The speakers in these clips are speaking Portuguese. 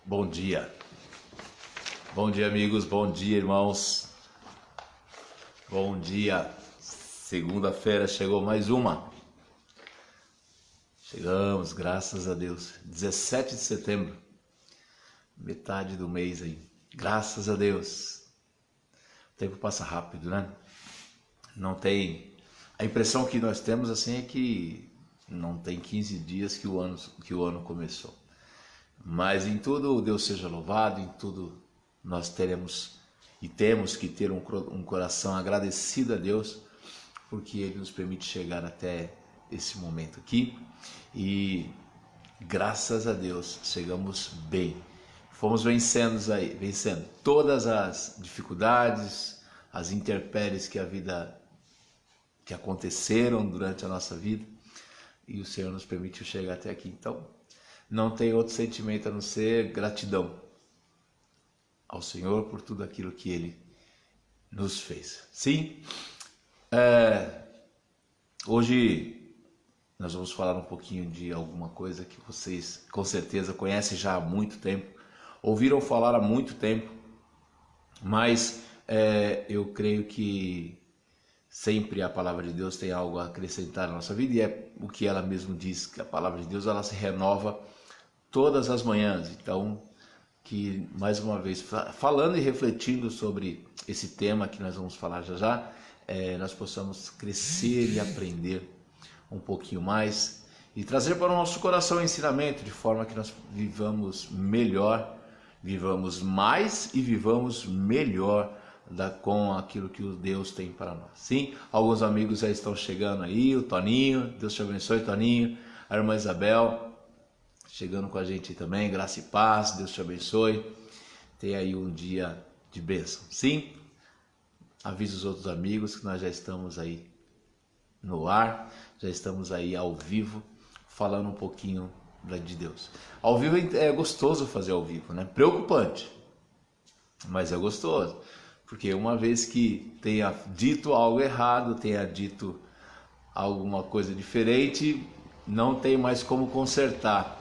Bom dia. Bom dia, amigos. Bom dia, irmãos. Bom dia. Segunda-feira chegou mais uma. Chegamos, graças a Deus. 17 de setembro. Metade do mês aí. Graças a Deus. O tempo passa rápido, né? Não tem... A impressão que nós temos assim é que não tem 15 dias que o ano começou. Mas em tudo Deus seja louvado, em tudo nós teremos e temos que ter um coração agradecido a Deus, porque Ele nos permite chegar até esse momento aqui e graças a Deus chegamos bem. Fomos vencendo todas as dificuldades, as intempéries que aconteceram durante a nossa vida e o Senhor nos permitiu chegar até aqui. Então, não tem outro sentimento a não ser gratidão ao Senhor por tudo aquilo que Ele nos fez. Sim, hoje nós vamos falar um pouquinho de alguma coisa que vocês com certeza conhecem já há muito tempo, ouviram falar há muito tempo, mas eu creio que sempre a palavra de Deus tem algo a acrescentar na nossa vida e é o que ela mesmo diz, que a palavra de Deus ela se renova todas as manhãs. Então, que mais uma vez, falando e refletindo sobre esse tema que nós vamos falar já, nós possamos crescer e aprender um pouquinho mais e trazer para o nosso coração o ensinamento, de forma que nós vivamos melhor, vivamos mais e vivamos melhor com aquilo que o Deus tem para nós. Sim, alguns amigos já estão chegando aí, o Toninho, Deus te abençoe, Toninho, a irmã Isabel, chegando com a gente também, graça e paz, Deus te abençoe, tenha aí um dia de bênção. Sim, avisa os outros amigos que nós já estamos aí no ar, já estamos aí ao vivo, falando um pouquinho de Deus. Ao vivo é gostoso fazer ao vivo, né? Preocupante, mas é gostoso. Porque uma vez que tenha dito algo errado, tenha dito alguma coisa diferente, não tem mais como consertar.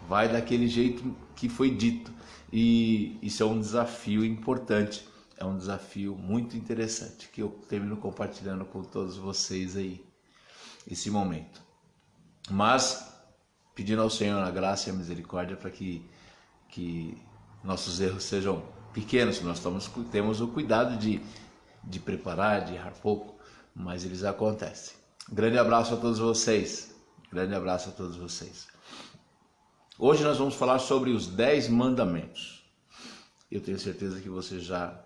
Vai daquele jeito que foi dito. E isso é um desafio importante, é um desafio muito interessante, que eu termino compartilhando com todos vocês aí, esse momento. Mas, pedindo ao Senhor a graça e a misericórdia para que nossos erros sejam pequenos, nós temos o cuidado de preparar, de errar pouco, mas eles acontecem. Grande abraço a todos vocês, grande abraço a todos vocês. Hoje nós vamos falar sobre os 10 mandamentos. Eu tenho certeza que você já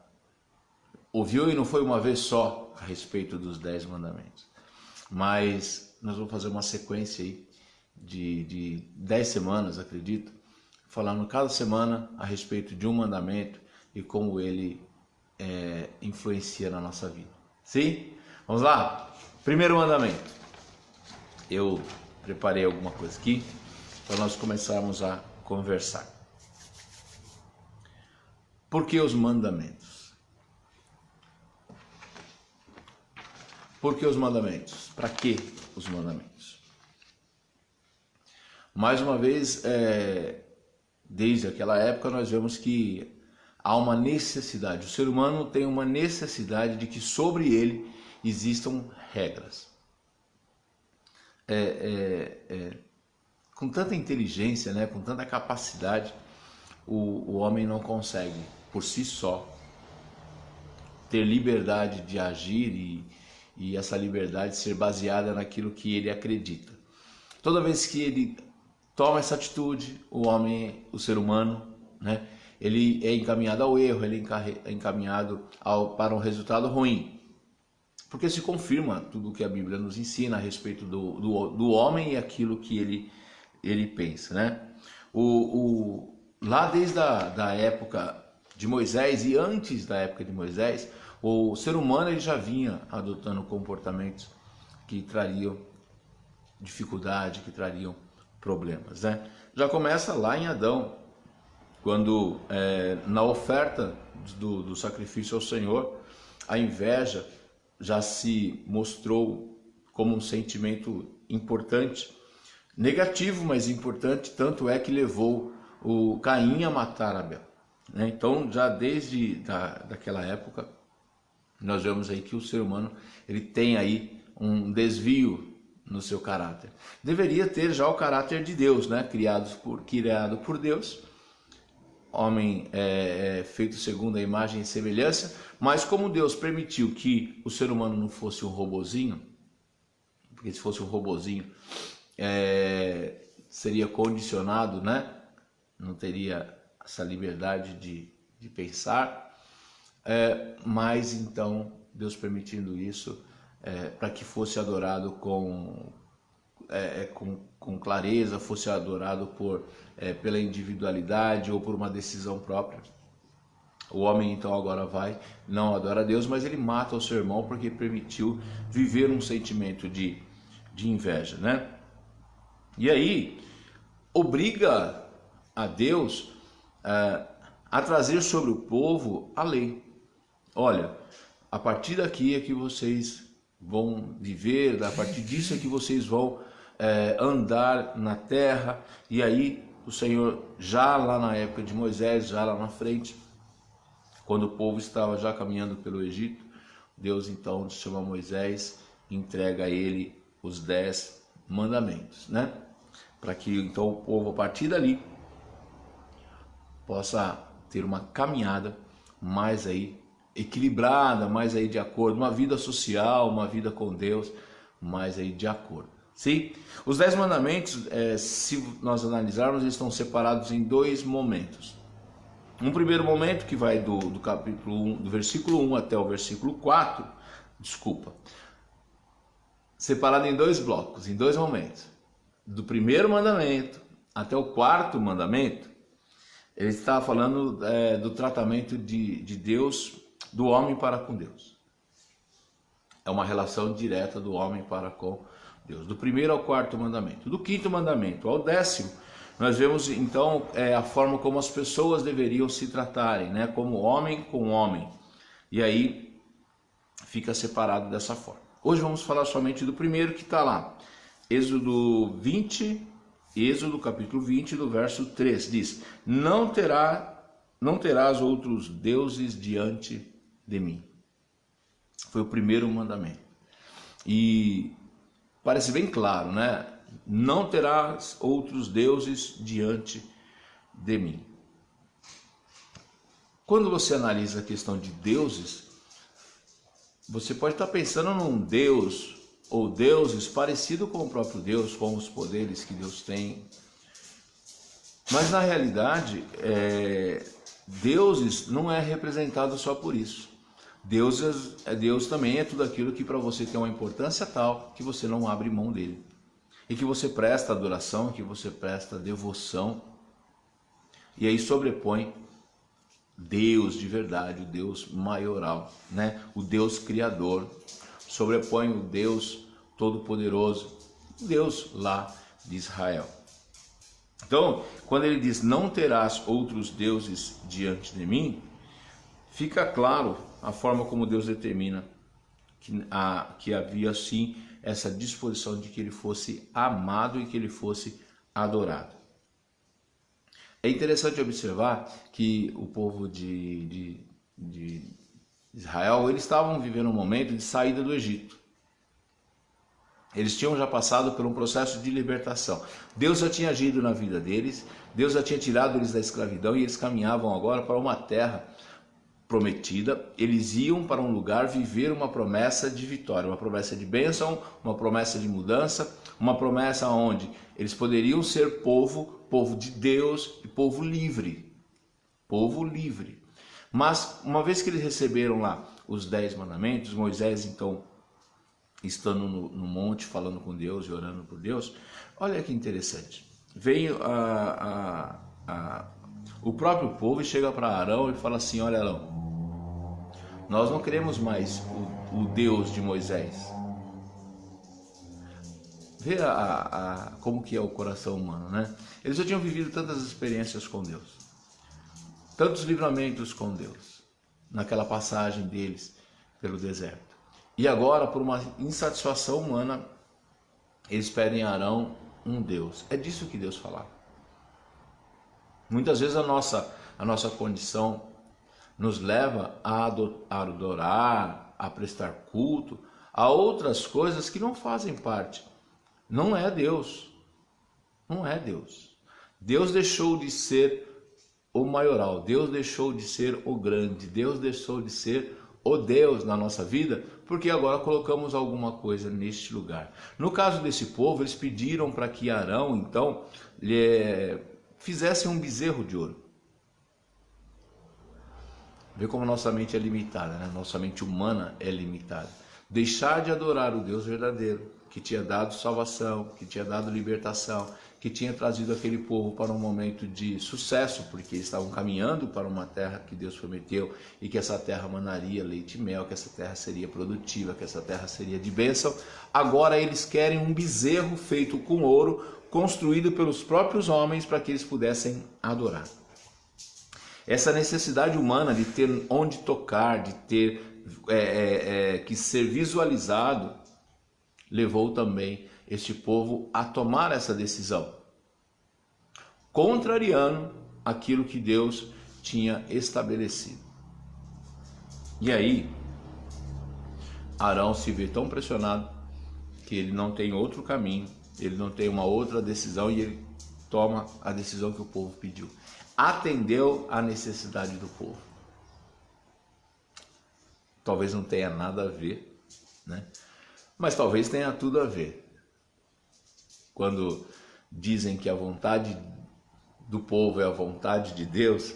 ouviu e não foi uma vez só a respeito dos 10 mandamentos, mas nós vamos fazer uma sequência aí de 10 semanas, acredito, falando cada semana a respeito de um mandamento e como ele influencia na nossa vida. Sim? Vamos lá? Primeiro mandamento. Eu preparei alguma coisa aqui para nós começarmos a conversar. Por que os mandamentos? Por que os mandamentos? Para que os mandamentos? Mais uma vez, desde aquela época nós vemos que há uma necessidade, o ser humano tem uma necessidade de que sobre ele existam regras. Com tanta inteligência, né, com tanta capacidade, o homem não consegue, por si só, ter liberdade de agir e essa liberdade ser baseada naquilo que ele acredita. Toda vez que ele toma essa atitude, o ser humano, né, ele é encaminhado ao erro, ele é encaminhado para um resultado ruim. Porque se confirma tudo o que a Bíblia nos ensina a respeito do homem e aquilo que ele pensa, né? Lá desde a época de Moisés e antes da época de Moisés, o ser humano ele já vinha adotando comportamentos que trariam dificuldade, que trariam problemas, né? Já começa lá em Adão, quando na oferta do sacrifício ao Senhor, a inveja já se mostrou como um sentimento importante, negativo, mas importante, tanto é que levou o Caim a matar Abel, né? Então, já desde daquela época, nós vemos aí que o ser humano ele tem aí um desvio no seu caráter. Deveria ter já o caráter de Deus, né? Criado por Deus, homem feito segundo a imagem e semelhança, mas como Deus permitiu que o ser humano não fosse um robozinho, porque se fosse um robozinho seria condicionado, né? Não teria essa liberdade de pensar, mas então Deus permitindo isso para que fosse adorado com clareza, fosse adorado pela individualidade ou por uma decisão própria. O homem então agora não adora a Deus, mas ele mata o seu irmão porque permitiu viver um sentimento de inveja, né? E aí obriga a Deus a trazer sobre o povo a lei. Olha, a partir daqui é que vocês vão viver, a partir disso é que vocês vão andar na terra. E aí o Senhor, já lá na época de Moisés, já lá na frente, quando o povo estava já caminhando pelo Egito, Deus então chama Moisés, entrega a ele os 10 mandamentos, né? Para que então o povo, a partir dali, possa ter uma caminhada mais aí equilibrada, mais aí de acordo, uma vida social, uma vida com Deus, mais aí de acordo. Sim? Os 10 mandamentos, se nós analisarmos, eles estão separados em 2 momentos. Um primeiro momento que vai do capítulo 1, do versículo 1 até o versículo 4, separado em 2 blocos, em 2 momentos. Do primeiro mandamento até o 4º mandamento, ele está falando do tratamento de Deus, do homem para com Deus. É uma relação direta do homem para com Deus. Do primeiro ao 4º mandamento. Do 5º mandamento ao 10º, nós vemos então a forma como as pessoas deveriam se tratarem, né? Como homem com homem. E aí fica separado dessa forma. Hoje vamos falar somente do primeiro que está lá. Êxodo capítulo 20, do verso 3, diz: Não terás outros deuses diante de mim. Foi o primeiro mandamento. E parece bem claro, né? Não terás outros deuses diante de mim. Quando você analisa a questão de deuses, você pode estar pensando num Deus ou deuses parecido com o próprio Deus, com os poderes que Deus tem. Mas na realidade, deuses não é representado só por isso. Deus também é tudo aquilo que para você tem uma importância tal que você não abre mão dele. E que você presta adoração, que você presta devoção. E aí sobrepõe Deus de verdade, o Deus maioral, né? O Deus criador. Sobrepõe o Deus todo-poderoso, o Deus lá de Israel. Então, quando ele diz, não terás outros deuses diante de mim, fica claro a forma como Deus determina que havia sim essa disposição de que ele fosse amado e que ele fosse adorado. É interessante observar que o povo de Israel, eles estavam vivendo um momento de saída do Egito. Eles tinham já passado por um processo de libertação. Deus já tinha agido na vida deles, Deus já tinha tirado eles da escravidão e eles caminhavam agora para uma terra prometida. Eles iam para um lugar viver uma promessa de vitória, uma promessa de bênção, uma promessa de mudança, uma promessa onde eles poderiam ser povo de Deus e povo livre. Povo livre. Mas uma vez que eles receberam lá os 10 mandamentos, Moisés então, estando no monte, falando com Deus e orando por Deus, olha que interessante. Veio o próprio povo e chega para Arão e fala assim: olha, Arão, nós não queremos mais o Deus de Moisés. Vê como que é o coração humano, né? Eles já tinham vivido tantas experiências com Deus, tantos livramentos com Deus, naquela passagem deles pelo deserto. E agora, por uma insatisfação humana, eles pedem a Arão um Deus. É disso que Deus falava. Muitas vezes a nossa condição nos leva a adorar, a prestar culto a outras coisas que não fazem parte. Não é Deus. Não é Deus. Deus deixou de ser o maioral, Deus deixou de ser o grande, Deus deixou de ser o Deus na nossa vida, porque agora colocamos alguma coisa neste lugar. No caso desse povo, eles pediram para que Arão, então, fizesse um bezerro de ouro. Vê como nossa mente é limitada, né? Nossa mente humana é limitada. Deixar de adorar o Deus verdadeiro, que tinha dado salvação, que tinha dado libertação, que tinha trazido aquele povo para um momento de sucesso, porque eles estavam caminhando para uma terra que Deus prometeu, e que essa terra manaria leite e mel, que essa terra seria produtiva, que essa terra seria de bênção. Agora eles querem um bezerro feito com ouro, construído pelos próprios homens, para que eles pudessem adorar. Essa necessidade humana de ter onde tocar, de ter que ser visualizado, levou também este povo a tomar essa decisão, contrariando aquilo que Deus tinha estabelecido. E aí, Arão se vê tão pressionado que ele não tem outro caminho, ele não tem uma outra decisão, e ele toma a decisão que o povo pediu. Atendeu à necessidade do povo. Talvez não tenha nada a ver, né? Mas talvez tenha tudo a ver. Quando dizem que a vontade do povo é a vontade de Deus,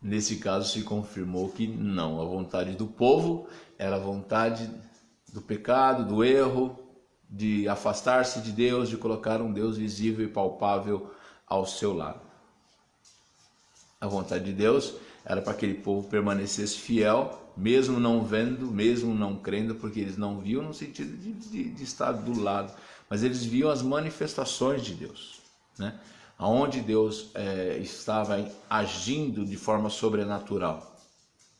nesse caso se confirmou que não. A vontade do povo era a vontade do pecado, do erro, de afastar-se de Deus, de colocar um Deus visível e palpável ao seu lado. A vontade de Deus era para que aquele povo permanecesse fiel, mesmo não vendo, mesmo não crendo, porque eles não viam no sentido de estar do lado, mas eles viam as manifestações de Deus, né? Onde Deus estava agindo de forma sobrenatural.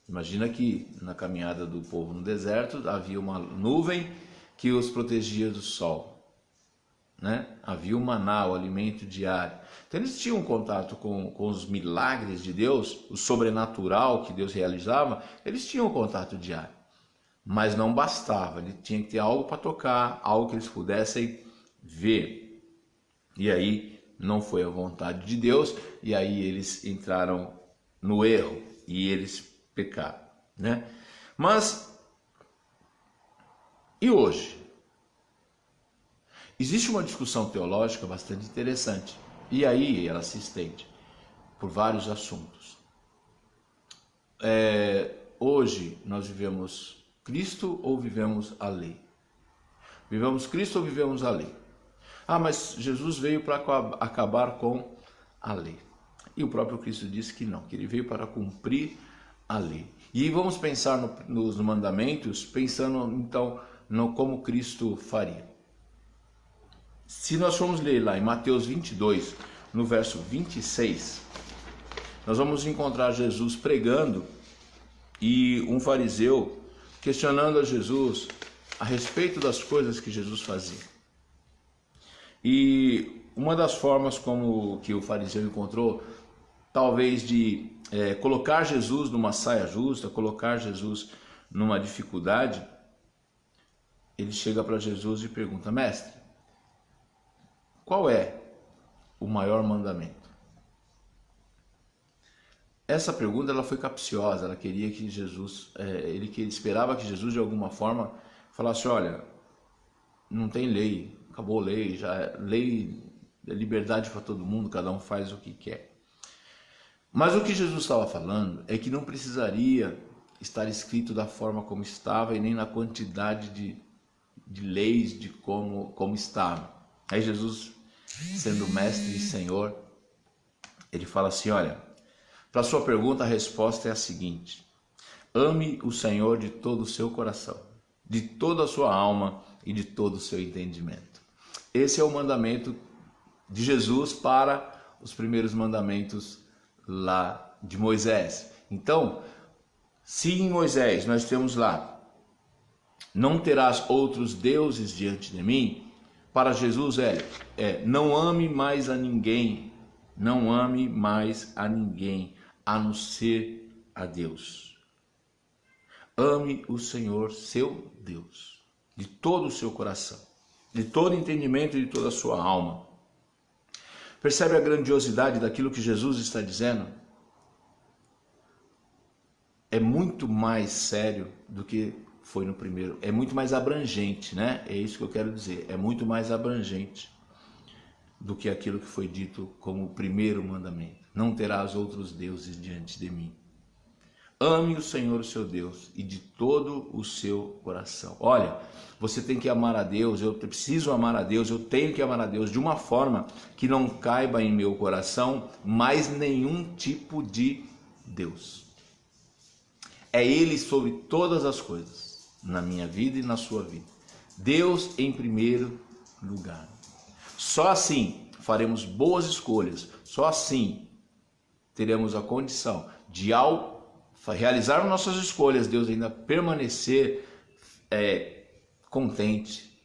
Imagina que na caminhada do povo no deserto havia uma nuvem que os protegia do sol, né? Havia o maná, o alimento diário. Então eles tinham contato com os milagres de Deus, o sobrenatural que Deus realizava, eles tinham contato diário. Mas não bastava, ele tinha que ter algo para tocar, algo que eles pudessem ver. E aí não foi a vontade de Deus, e aí eles entraram no erro e eles pecaram, né? Mas e hoje? Existe uma discussão teológica bastante interessante, e aí ela se estende por vários assuntos. Hoje nós vivemos Cristo ou vivemos a lei? Vivemos Cristo ou vivemos a lei? Ah, mas Jesus veio para acabar com a lei. E o próprio Cristo disse que não, que ele veio para cumprir a lei. E vamos pensar nos mandamentos, pensando então no como Cristo faria. Se nós formos ler lá em Mateus 22, no verso 26, nós vamos encontrar Jesus pregando e um fariseu questionando a Jesus a respeito das coisas que Jesus fazia. E uma das formas como que o fariseu encontrou, talvez de colocar Jesus numa saia justa, colocar Jesus numa dificuldade, ele chega para Jesus e pergunta: mestre, qual é o maior mandamento? Essa pergunta ela foi capciosa, ela queria que Jesus, ele esperava que Jesus de alguma forma falasse: olha, não tem lei, acabou a lei, lei é liberdade para todo mundo, cada um faz o que quer. Mas o que Jesus estava falando é que não precisaria estar escrito da forma como estava e nem na quantidade de leis de como estava. Aí Jesus, sendo mestre e Senhor, ele fala assim: olha, para a sua pergunta a resposta é a seguinte: ame o Senhor de todo o seu coração, de toda a sua alma e de todo o seu entendimento. Esse é o mandamento de Jesus para os primeiros mandamentos lá de Moisés. Então, se em Moisés nós temos lá: não terás outros deuses diante de mim, para Jesus não ame mais a ninguém Não ame mais a ninguém, a não ser a Deus. Ame o Senhor, seu Deus, de todo o seu coração, de todo entendimento e de toda a sua alma. Percebe a grandiosidade daquilo que Jesus está dizendo? É muito mais sério do que foi no primeiro. É muito mais abrangente, né? É isso que eu quero dizer. É muito mais abrangente do que aquilo que foi dito como o primeiro mandamento. Não terás outros deuses diante de mim. Ame o Senhor, o seu Deus, e de todo o seu coração. Olha, você tem que amar a Deus, eu preciso amar a Deus, eu tenho que amar a Deus de uma forma que não caiba em meu coração mais nenhum tipo de Deus. É Ele sobre todas as coisas, na minha vida e na sua vida. Deus em primeiro lugar. Só assim faremos boas escolhas, só assim teremos a condição de, ao realizar nossas escolhas, Deus ainda permanecer contente,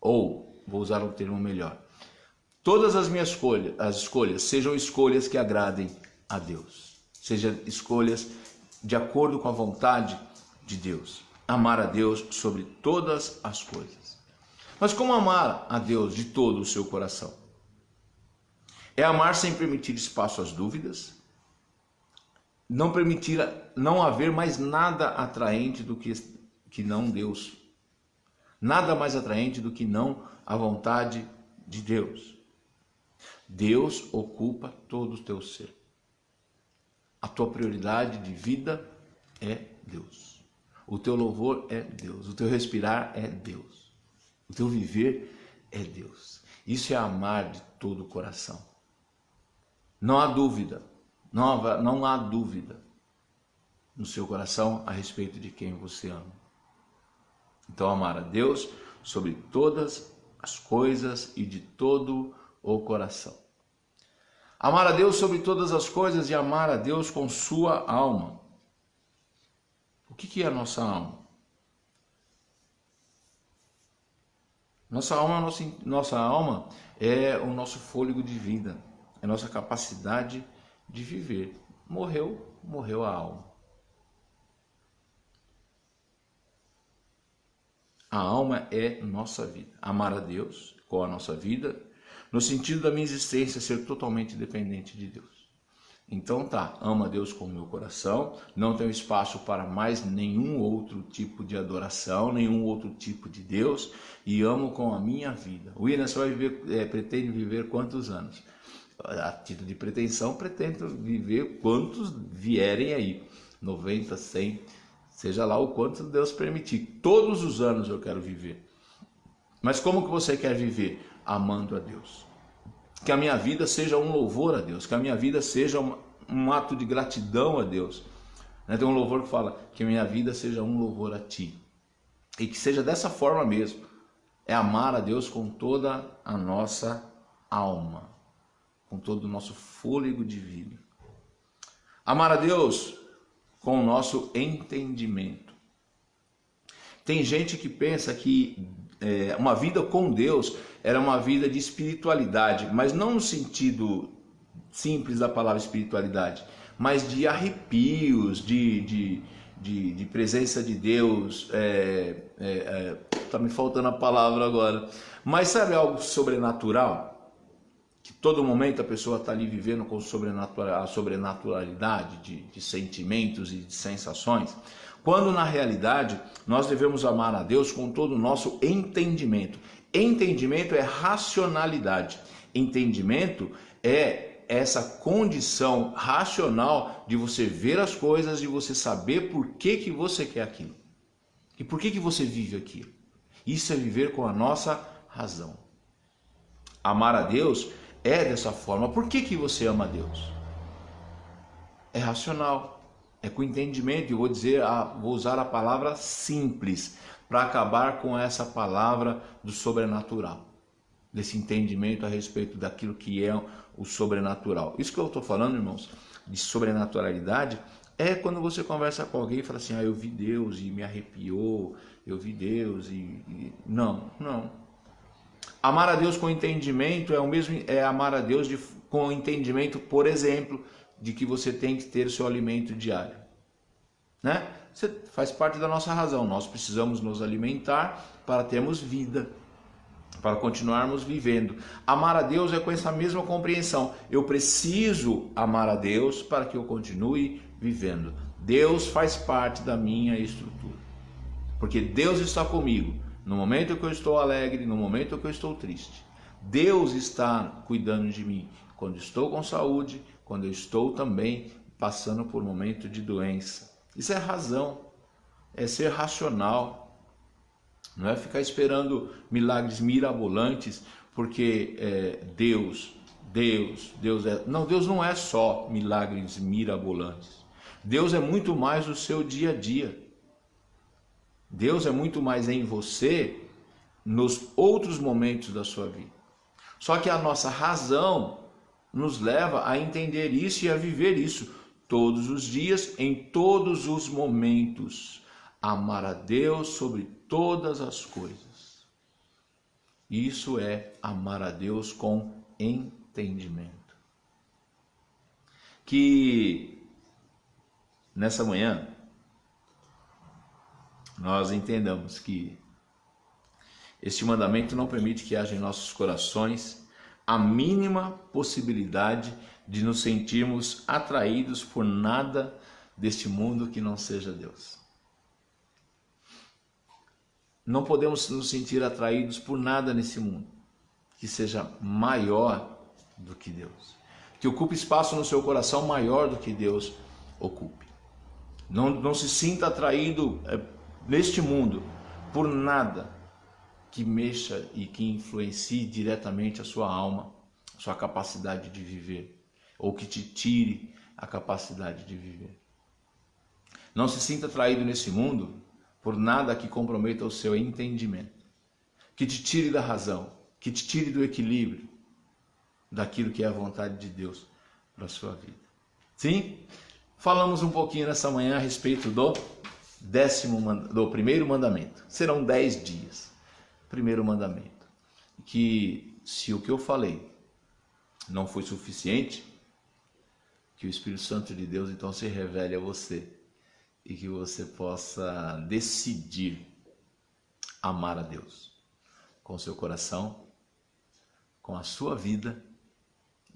ou vou usar um termo melhor, todas as minhas escolhas sejam escolhas que agradem a Deus, sejam escolhas de acordo com a vontade de Deus, amar a Deus sobre todas as coisas. Mas como amar a Deus de todo o seu coração? É amar sem permitir espaço às dúvidas, não permitir, não haver mais nada atraente do que não Deus. Nada mais atraente do que não a vontade de Deus. Deus ocupa todo o teu ser. A tua prioridade de vida é Deus. O teu louvor é Deus. O teu respirar é Deus. O teu viver é Deus. Isso é amar de todo o coração. Não há dúvida. Não há dúvida no seu coração a respeito de quem você ama. Então, amar a Deus sobre todas as coisas e de todo o coração. Amar a Deus sobre todas as coisas e amar a Deus com sua alma. O que é a nossa alma? Nossa alma é o nosso fôlego de vida, é a nossa capacidade de viver. Morreu a alma. A alma é nossa vida. Amar a Deus com a nossa vida, no sentido da minha existência ser totalmente dependente de Deus. Então amo a Deus com o meu coração, não tenho espaço para mais nenhum outro tipo de adoração, nenhum outro tipo de Deus, e amo com a minha vida. William, você pretende viver quantos anos? A título de pretensão, pretendo viver quantos vierem aí, 90, 100, seja lá o quanto Deus permitir. Todos os anos eu quero viver. Mas como que você quer viver? Amando a Deus. Que a minha vida seja um louvor a Deus, que a minha vida seja um ato de gratidão a Deus. Tem um louvor que fala que a minha vida seja um louvor a Ti. E que seja dessa forma mesmo. É amar a Deus com toda a nossa alma, com todo o nosso fôlego de vida. Amar a Deus com o nosso entendimento. Tem gente que pensa que uma vida com Deus era uma vida de espiritualidade, mas não no sentido simples da palavra espiritualidade, mas de arrepios, de presença de Deus. Tá me faltando a palavra agora. Mas sabe algo sobrenatural? Que todo momento a pessoa está ali vivendo com a sobrenaturalidade de sentimentos e de sensações, quando na realidade nós devemos amar a Deus com todo o nosso entendimento. Entendimento é racionalidade. Entendimento é essa condição racional de você ver as coisas, de você saber por que você quer aquilo. E por que você vive aquilo. Isso é viver com a nossa razão. Amar a Deus é dessa forma. Por que você ama a Deus? É racional, é com entendimento. Eu vou usar a palavra simples para acabar com essa palavra do sobrenatural, desse entendimento a respeito daquilo que é o sobrenatural. Isso que eu estou falando, irmãos, de sobrenaturalidade, é quando você conversa com alguém e fala assim: eu vi Deus e me arrepiou, eu vi Deus Não. Amar a Deus com entendimento é amar a Deus com o entendimento, por exemplo, de que você tem que ter o seu alimento diário, né? Você faz parte da nossa razão. Nós precisamos nos alimentar para termos vida, para continuarmos vivendo. Amar a Deus é com essa mesma compreensão. Eu preciso amar a Deus para que eu continue vivendo. Deus faz parte da minha estrutura, porque Deus está comigo no momento que eu estou alegre, no momento que eu estou triste. Deus está cuidando de mim quando estou com saúde, quando eu estou também passando por um momento de doença. Isso é razão, é ser racional, não é ficar esperando milagres mirabolantes, porque Deus é... Não, Deus não é só milagres mirabolantes. Deus é muito mais o seu dia a dia. Deus é muito mais em você nos outros momentos da sua vida. Só que a nossa razão nos leva a entender isso e a viver isso todos os dias, em todos os momentos. Amar a Deus sobre todas as coisas. Isso é amar a Deus com entendimento. Que nessa manhã nós entendamos que este mandamento não permite que haja em nossos corações a mínima possibilidade de nos sentirmos atraídos por nada deste mundo que não seja Deus. Não podemos nos sentir atraídos por nada nesse mundo que seja maior do que Deus, que ocupe espaço no seu coração maior do que Deus ocupe. Não se sinta atraído neste mundo por nada que mexa e que influencie diretamente a sua alma, a sua capacidade de viver, ou que te tire a capacidade de viver. Não se sinta atraído nesse mundo por nada que comprometa o seu entendimento, que te tire da razão, que te tire do equilíbrio, daquilo que é a vontade de Deus para a sua vida. Sim? Falamos um pouquinho nessa manhã a respeito do primeiro mandamento. Serão 10 dias. Primeiro mandamento, que se o que eu falei não foi suficiente, que o Espírito Santo de Deus então se revele a você e que você possa decidir amar a Deus com o seu coração, com a sua vida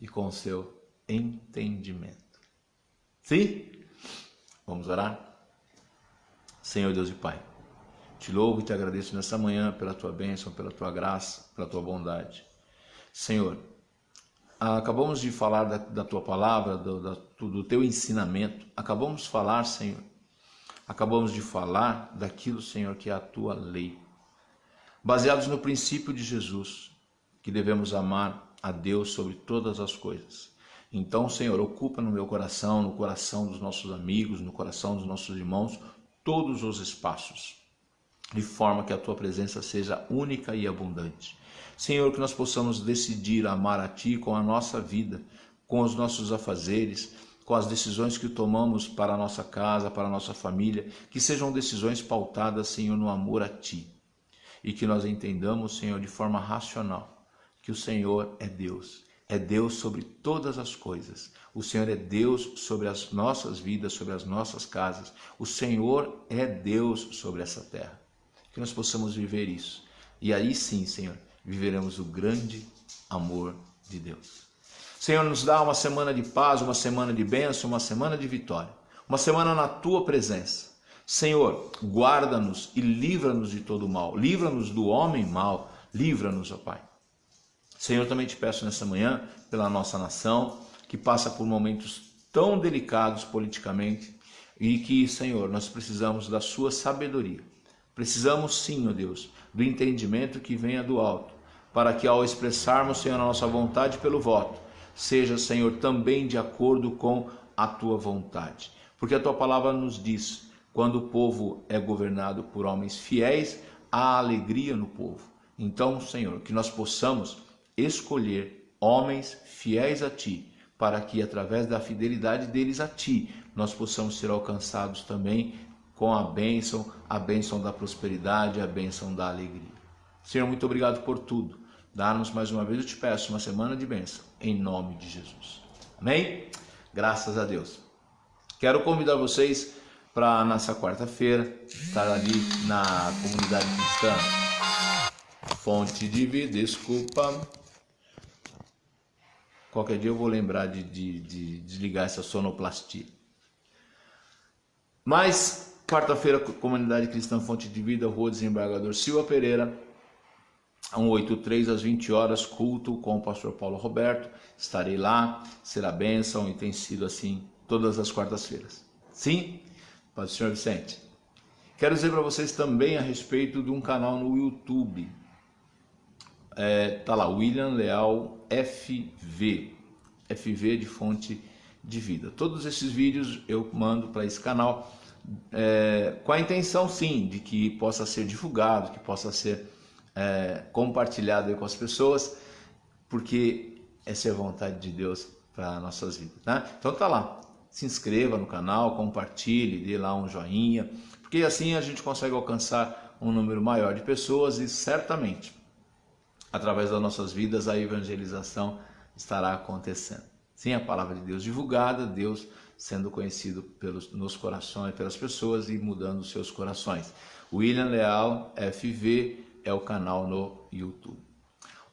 e com o seu entendimento. Sim? Vamos orar? Senhor Deus e Pai, te louvo e te agradeço nessa manhã pela tua bênção, pela tua graça, pela tua bondade. Senhor, acabamos de falar da tua palavra, do teu ensinamento. Acabamos de falar, Senhor. Acabamos de falar daquilo, Senhor, que é a tua lei. Baseados no princípio de Jesus, que devemos amar a Deus sobre todas as coisas. Então, Senhor, ocupa no meu coração, no coração dos nossos amigos, no coração dos nossos irmãos, todos os espaços, de forma que a tua presença seja única e abundante. Senhor, que nós possamos decidir amar a ti com a nossa vida, com os nossos afazeres, com as decisões que tomamos para a nossa casa, para a nossa família, que sejam decisões pautadas, Senhor, no amor a ti. E que nós entendamos, Senhor, de forma racional, que o Senhor é Deus sobre todas as coisas. O Senhor é Deus sobre as nossas vidas, sobre as nossas casas. O Senhor é Deus sobre essa terra. Que nós possamos viver isso. E aí sim, Senhor, viveremos o grande amor de Deus. Senhor, nos dá uma semana de paz, uma semana de bênção, uma semana de vitória. Uma semana na tua presença. Senhor, guarda-nos e livra-nos de todo mal. Livra-nos do homem mau. Livra-nos, ó Pai. Senhor, também te peço nessa manhã, pela nossa nação, que passa por momentos tão delicados politicamente e que, Senhor, nós precisamos da sua sabedoria. Precisamos sim, ó Deus, do entendimento que venha do alto, para que ao expressarmos, Senhor, a nossa vontade pelo voto, seja, Senhor, também de acordo com a tua vontade. Porque a tua palavra nos diz, quando o povo é governado por homens fiéis, há alegria no povo. Então, Senhor, que nós possamos escolher homens fiéis a ti, para que através da fidelidade deles a ti, nós possamos ser alcançados também com a bênção da prosperidade, a bênção da alegria. Senhor, muito obrigado por tudo. Dá-nos mais uma vez, eu te peço, uma semana de bênção, em nome de Jesus. Amém? Graças a Deus. Quero convidar vocês para nessa quarta-feira estar ali na comunidade cristã Fonte de Vida. Desculpa. Qualquer dia eu vou lembrar de desligar essa sonoplastia. Mas, quarta-feira, comunidade cristã Fonte de Vida, Rua Desembargador Silva Pereira, 183 às 20 horas, culto com o pastor Paulo Roberto. Estarei lá, será bênção e tem sido assim todas as quartas-feiras. Sim? Paz do Senhor Vicente. Quero dizer para vocês também a respeito de um canal no YouTube. Tá lá, William Leal FV de Fonte de Vida. Todos esses vídeos eu mando para esse canal com a intenção sim de que possa ser divulgado, que possa ser compartilhado com as pessoas, porque essa é a vontade de Deus para nossas vidas, né? Então tá lá, se inscreva no canal, compartilhe, dê lá um joinha, porque assim a gente consegue alcançar um número maior de pessoas e certamente através das nossas vidas a evangelização estará acontecendo. Sim, a palavra de Deus divulgada, Deus sendo conhecido nos corações, pelas pessoas e mudando os seus corações. William Leal FV é o canal no YouTube.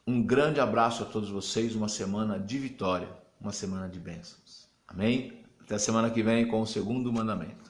Um grande abraço a todos vocês, uma semana de vitória, uma semana de bênçãos. Amém? Até a semana que vem com o segundo mandamento.